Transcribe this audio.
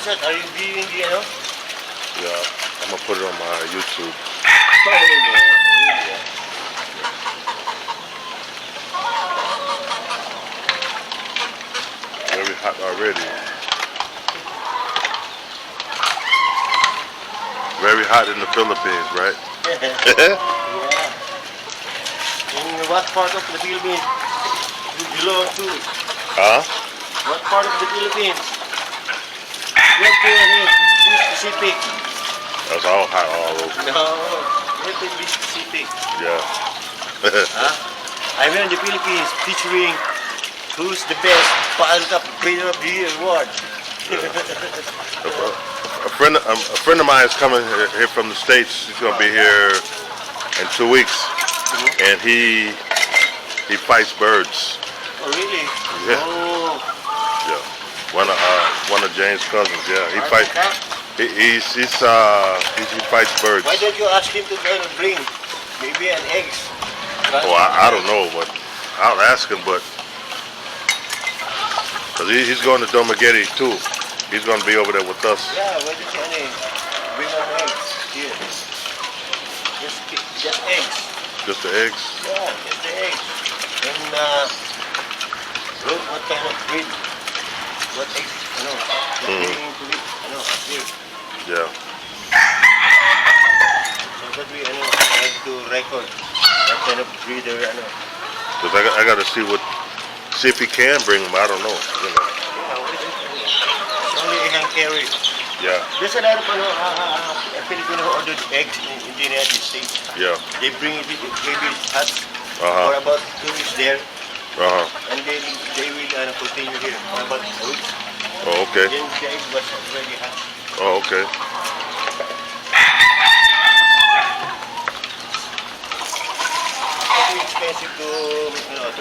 What's that? Are you viewing the, you know? Yeah, I'm gonna put it on my YouTube. Very hot already. Very hot in the Philippines, right? Yeah. In what part of the Philippines you belong to? Huh? What part of the Philippines? What be specific? That's all hot all over. No, let me be specific. Yeah. Huh? I'm in the Philippines featuring who's the best Pan Cup Player of the Year award. A friend of mine is coming here from the States. He's gonna be here in 2 weeks, and he fights birds. Oh really? Yeah. Oh. Yeah. One of James' cousins. Yeah, he Pan fights. Cup? He fights birds. Why don't you ask him to bring maybe an eggs? Oh, I don't know, but I'll ask him. But cause he's going to Dumaguete too. He's going to be over there with us. Yeah, why don't you bring an eggs here? Just eggs. Just the eggs. Yeah, just the eggs. And look what kind of breed, what eggs, you know, bringing to it, you know, here. Yeah. So that we, you know, have to record what kind of breeder, you know. Cause I got to see if he can bring them. I don't know. You know. Yeah, what is it? It's only a hand carry. Yeah. There's a lot of Filipino who ordered eggs in the United States. Yeah. They bring it, maybe us Uh-huh. for about 2 weeks there, Uh-huh. and then they will continue here for about a week. Oh, okay. Then the egg was already hatched. Oh, okay. It's too expensive to, you know, to